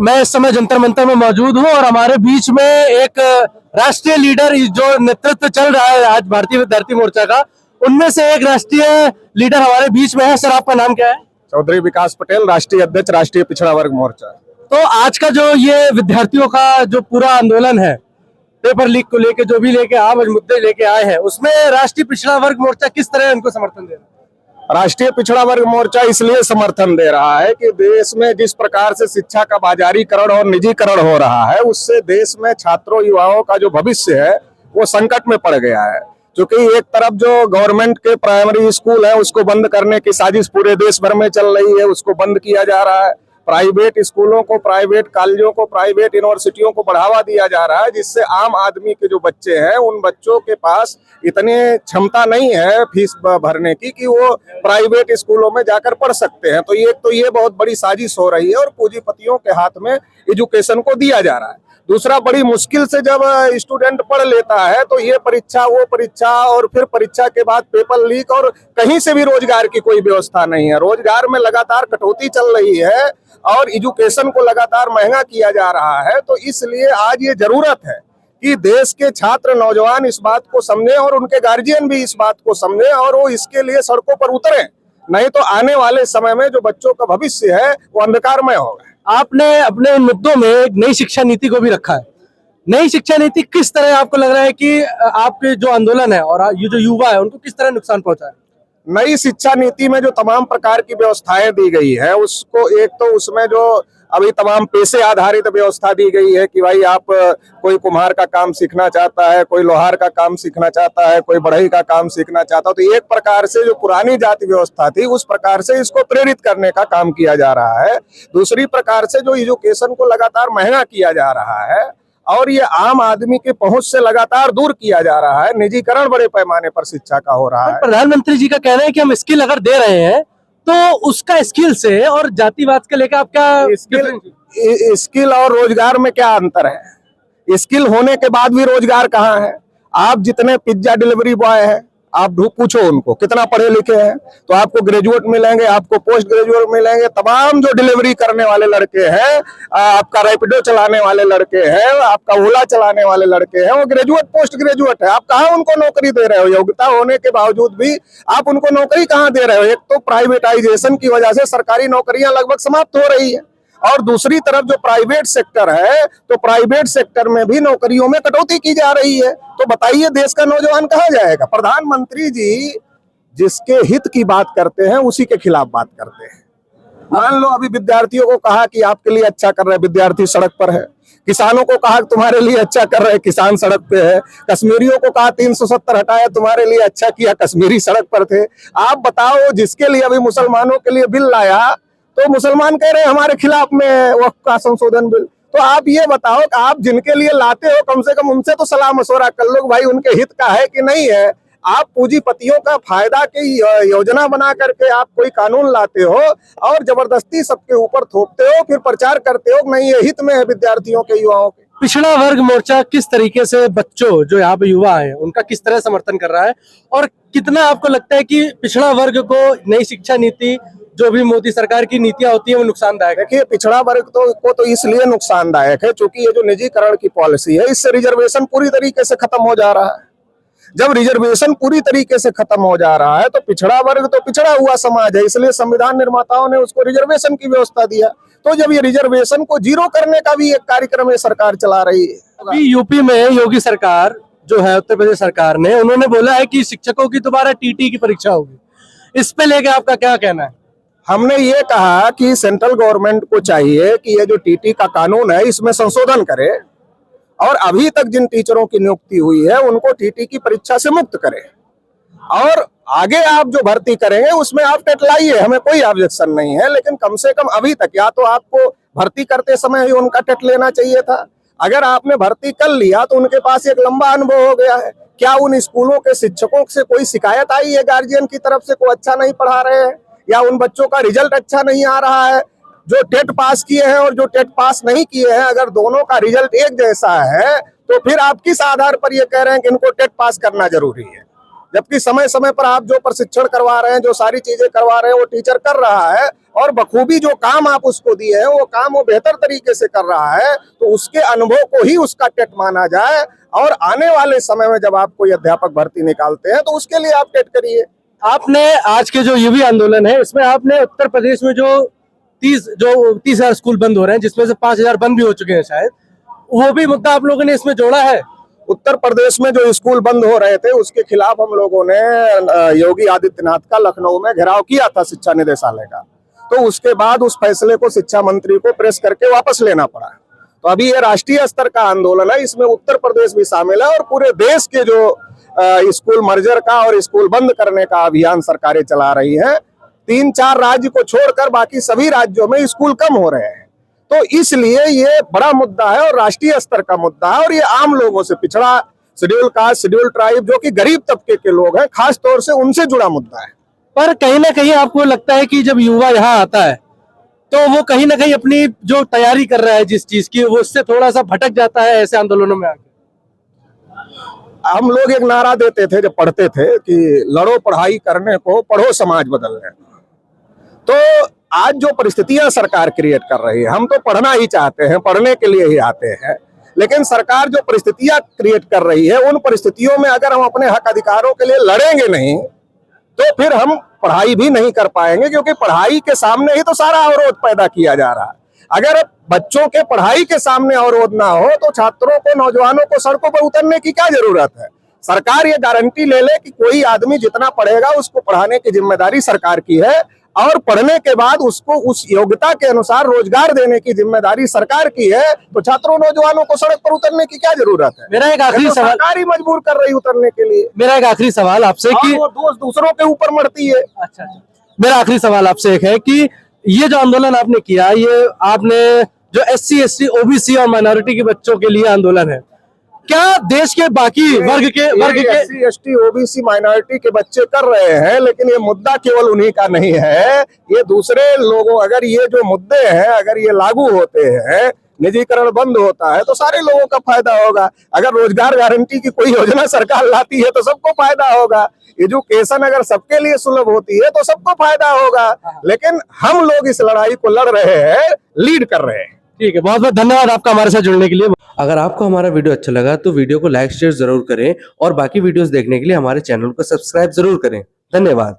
मैं इस समय जंतर मंतर में मौजूद हूं और हमारे बीच में एक राष्ट्रीय लीडर जो नेतृत्व चल रहा है आज भारतीय विद्यार्थी मोर्चा का, उनमें से एक राष्ट्रीय लीडर हमारे बीच में है। सर, आपका नाम क्या है? चौधरी विकास पटेल, राष्ट्रीय अध्यक्ष, राष्ट्रीय पिछड़ा वर्ग मोर्चा। तो आज का जो ये विद्यार्थियों का जो पूरा आंदोलन है, पेपर लीक को लेके जो भी लेके आप मुद्दे लेके आए हैं, उसमें राष्ट्रीय पिछड़ा वर्ग मोर्चा किस तरह उनको समर्थन दे रहा है? राष्ट्रीय पिछड़ा वर्ग मोर्चा इसलिए समर्थन दे रहा है कि देश में जिस प्रकार से शिक्षा का बाजारीकरण और निजीकरण हो रहा है, उससे देश में छात्रों युवाओं का जो भविष्य है वो संकट में पड़ गया है। क्योंकि एक तरफ जो गवर्नमेंट के प्राइमरी स्कूल है उसको बंद करने की साजिश पूरे देश भर में चल रही है, उसको बंद किया जा रहा है। प्राइवेट स्कूलों को, प्राइवेट कॉलेजों को, प्राइवेट यूनिवर्सिटियों को बढ़ावा दिया जा रहा है, जिससे आम आदमी के जो बच्चे हैं उन बच्चों के पास इतनी क्षमता नहीं है फीस भरने की कि वो प्राइवेट स्कूलों में जाकर पढ़ सकते हैं। तो ये बहुत बड़ी साजिश हो रही है और पूंजीपतियों के हाथ में एजुकेशन को दिया जा रहा है। दूसरा, बड़ी मुश्किल से जब स्टूडेंट पढ़ लेता है तो ये परीक्षा वो परीक्षा और फिर परीक्षा के बाद पेपर लीक, और कहीं से भी रोजगार की कोई व्यवस्था नहीं है। रोजगार में लगातार कटौती चल रही है और एजुकेशन को लगातार महंगा किया जा रहा है। तो इसलिए आज ये जरूरत है कि देश के छात्र नौजवान इस बात को समझें और उनके गार्जियन भी इस बात को समझें और वो इसके लिए सड़कों पर उतरें, नहीं तो आने वाले समय में जो बच्चों का भविष्य है वो अंधकारमय होगा। आपने अपने मुद्दों में एक नई शिक्षा नीति को भी रखा है। नई शिक्षा नीति किस तरह आपको लग रहा है कि आपके जो आंदोलन है और ये जो युवा है उनको किस तरह नुकसान पहुंचा है? नई शिक्षा नीति में जो तमाम प्रकार की व्यवस्थाएं दी गई है, उसको एक तो उसमें जो अभी तमाम पेशे आधारित व्यवस्था दी गई है कि भाई आप कोई कुम्हार का काम सीखना चाहता है, कोई लोहार का काम सीखना चाहता है, कोई बढ़ई का काम सीखना चाहता है, तो एक प्रकार से जो पुरानी जाति व्यवस्था थी उस प्रकार से इसको प्रेरित करने का काम किया जा रहा है। दूसरी प्रकार से जो एजुकेशन को लगातार महंगा किया जा रहा है और ये आम आदमी के पहुंच से लगातार दूर किया जा रहा है, निजीकरण बड़े पैमाने पर शिक्षा का हो रहा है। प्रधानमंत्री जी का कहना है कि हम स्किल अगर दे रहे हैं तो उसका स्किल से और जातिवाद के लेकर आप क्या स्किल और रोजगार में क्या अंतर है? स्किल होने के बाद भी रोजगार कहाँ है? आप जितने पिज्जा डिलीवरी बॉय हैं, आप पूछो उनको कितना पढ़े लिखे हैं, तो आपको ग्रेजुएट मिलेंगे, आपको पोस्ट ग्रेजुएट मिलेंगे। तमाम जो डिलीवरी करने वाले लड़के हैं, आपका रैपिडो चलाने वाले लड़के हैं, आपका ओला चलाने वाले लड़के हैं, वो ग्रेजुएट पोस्ट ग्रेजुएट है। आप कहाँ उनको नौकरी दे रहे हो? योग्यता होने के बावजूद भी आप उनको नौकरी कहाँ दे रहे हो? एक तो प्राइवेटाइजेशन की वजह से सरकारी नौकरियां लगभग समाप्त हो रही है और दूसरी तरफ जो प्राइवेट सेक्टर है, तो प्राइवेट सेक्टर में भी नौकरियों में कटौती की जा रही है। तो बताइए देश का नौजवान कहाँ जाएगा? प्रधानमंत्री जी जिसके हित की बात करते हैं उसी के खिलाफ बात करते हैं। मान लो अभी विद्यार्थियों को कहा कि आपके लिए अच्छा कर रहे हैं, विद्यार्थी सड़क पर है। किसानों को कहा तुम्हारे लिए अच्छा कर रहे हैं, किसान सड़क पे है। कश्मीरियों को कहा 370 हटाया, तुम्हारे लिए अच्छा किया, कश्मीरी सड़क पर थे। आप बताओ, जिसके लिए अभी मुसलमानों के लिए बिल लाया तो मुसलमान कह रहे हैं हमारे खिलाफ में वक्फ का संशोधन बिल। तो आप ये बताओ कि आप जिनके लिए लाते हो कम से कम उनसे तो सलाह मशवरा कर लो, भाई उनके हित का है कि नहीं है। आप पूंजीपतियों का फायदा की योजना बना करके आप कोई कानून लाते हो और जबरदस्ती सबके ऊपर थोपते हो, फिर प्रचार करते हो नहीं ये हित में है विद्यार्थियों के, युवाओं के। पिछड़ा वर्ग मोर्चा किस तरीके से बच्चों जो यहाँ पे युवा है उनका किस तरह समर्थन कर रहा है और कितना आपको लगता है कि पिछड़ा वर्ग को नई शिक्षा नीति जो भी मोदी सरकार की नीतियां होती है वो नुकसानदायक है? देखिए, पिछड़ा वर्ग को इसलिए नुकसानदायक है क्योंकि ये जो निजीकरण की पॉलिसी है इससे रिजर्वेशन पूरी तरीके से खत्म हो जा रहा है। जब रिजर्वेशन पूरी तरीके से खत्म हो जा रहा है तो पिछड़ा वर्ग तो पिछड़ा हुआ समाज है, इसलिए संविधान निर्माताओं ने उसको रिजर्वेशन की व्यवस्था दिया। तो जब ये रिजर्वेशन को जीरो करने का भी एक कार्यक्रम ये सरकार चला रही है। अभी यूपी में योगी सरकार जो है, उत्तर प्रदेश सरकार ने, उन्होंने बोला है कि शिक्षकों की दोबारा टीटी की परीक्षा होगी। इस पे लेके आपका क्या कहना है? हमने ये कहा कि सेंट्रल गवर्नमेंट को चाहिए कि ये जो टीटी का कानून है इसमें संशोधन करे और अभी तक जिन टीचरों की नियुक्ति हुई है उनको टीटी की परीक्षा से मुक्त करे और आगे आप जो भर्ती करेंगे उसमें आप टेट लाइए, हमें कोई ऑब्जेक्शन नहीं है। लेकिन कम से कम अभी तक या तो आपको भर्ती करते समय ही उनका टेट लेना चाहिए था। अगर आपने भर्ती कर लिया तो उनके पास एक लंबा अनुभव हो गया है। क्या उन स्कूलों के शिक्षकों से कोई शिकायत आई है गार्जियन की तरफ से, कोई अच्छा नहीं पढ़ा रहे हैं या उन बच्चों का रिजल्ट अच्छा नहीं आ रहा है? जो टेट पास किए हैं और जो टेट पास नहीं किए हैं, अगर दोनों का रिजल्ट एक जैसा है तो फिर आप किस आधार पर ये कह रहे हैं कि इनको टेट पास करना जरूरी है? जबकि समय समय पर आप जो प्रशिक्षण करवा रहे हैं, जो सारी चीजें करवा रहे हैं, वो टीचर कर रहा है और बखूबी जो काम आप उसको दिए हैं वो काम वो बेहतर तरीके से कर रहा है, तो उसके अनुभव को ही उसका टेट माना जाए। और आने वाले समय में जब आप कोई अध्यापक भर्ती निकालते हैं तो उसके लिए आप टेट करिए। आपने आज के जो युवी आंदोलन है इसमें आपने उत्तर प्रदेश में जो 30,000 स्कूल बंद हो रहे हैं, जिसमें से 5,000 बंद भी हो चुके हैं शायद, वो भी मुद्दा आप लोगों ने इसमें जोड़ा है। उत्तर प्रदेश में जो स्कूल बंद हो रहे थे उसके खिलाफ हम लोगों ने योगी आदित्यनाथ का लखनऊ में घेराव किया था शिक्षा निदेशालय का, तो उसके बाद उस फैसले को शिक्षा मंत्री को प्रेस करके वापस लेना पड़ा। तो अभी ये राष्ट्रीय स्तर का आंदोलन है, इसमें उत्तर प्रदेश भी शामिल है और पूरे देश के जो स्कूल मर्जर का और स्कूल बंद करने का अभियान सरकारें चला रही हैं। 3-4 राज्य को छोड़कर बाकी सभी राज्यों में स्कूल कम हो रहे हैं, तो इसलिए ये बड़ा मुद्दा है और राष्ट्रीय स्तर का मुद्दा है और ये आम लोगों से, पिछड़ा, शेड्यूल कास्ट, शेड्यूल ट्राइब, जो कि गरीब तबके के लोग हैं, खास तौर से उनसे जुड़ा मुद्दा है। पर कहीं ना कहीं आपको लगता है कि जब युवा यहाँ आता है तो वो कहीं ना कहीं अपनी जो तैयारी कर रहा है जिस चीज की, वो उससे थोड़ा सा भटक जाता है ऐसे आंदोलनों में आके? हम लोग एक नारा देते थे जब पढ़ते थे कि लड़ो पढ़ाई करने को, पढ़ो समाज बदलने। तो आज जो परिस्थितियां सरकार क्रिएट कर रही है, हम तो पढ़ना ही चाहते हैं, पढ़ने के लिए ही आते हैं, लेकिन सरकार जो परिस्थितियां क्रिएट कर रही है उन परिस्थितियों में अगर हम अपने हक अधिकारों के लिए लड़ेंगे नहीं तो फिर हम पढ़ाई भी नहीं कर पाएंगे, क्योंकि पढ़ाई के सामने ही तो सारा अवरोध पैदा किया जा रहा है। अगर बच्चों के पढ़ाई के सामने अवरोध ना हो तो छात्रों को, नौजवानों को सड़कों पर उतरने की क्या जरूरत है। सरकार ये गारंटी ले ले कि कोई आदमी जितना पढ़ेगा उसको पढ़ाने की जिम्मेदारी सरकार की है और पढ़ने के बाद उसको उस योग्यता के अनुसार रोजगार देने की जिम्मेदारी सरकार की है, तो छात्रों, नौजवानों को सड़क पर उतरने की क्या जरूरत है। मेरा एक आखिरी सवाल, सरकार ही मजबूर कर रही उतरने के लिए। मेरा एक आखिरी सवाल आपसे कि वो दोस्त दूसरों के ऊपर मरती है। अच्छा, मेरा आखिरी सवाल आपसे एक है कि ये जो आंदोलन आपने किया, ये आपने जो SC, ST, OBC और माइनॉरिटी के बच्चों के लिए आंदोलन है, क्या देश के बाकी वर्ग के SC, ST, OBC माइनॉरिटी के बच्चे कर रहे हैं, लेकिन ये मुद्दा केवल उन्हीं का नहीं है, ये दूसरे लोगों, अगर ये जो मुद्दे हैं अगर ये लागू होते हैं, निजीकरण बंद होता है तो सारे लोगों का फायदा होगा। अगर रोजगार गारंटी की कोई योजना सरकार लाती है तो सबको फायदा होगा। एजुकेशन अगर सबके लिए सुलभ होती है तो सबको फायदा होगा। लेकिन हम लोग इस लड़ाई को लड़ रहे हैं, लीड कर रहे हैं। ठीक है, बहुत बहुत धन्यवाद आपका हमारे साथ जुड़ने के लिए। अगर आपको हमारा वीडियो अच्छा लगा तो वीडियो को लाइक शेयर जरूर करें और बाकी वीडियोस देखने के लिए हमारे चैनल को सब्सक्राइब जरूर करें। धन्यवाद।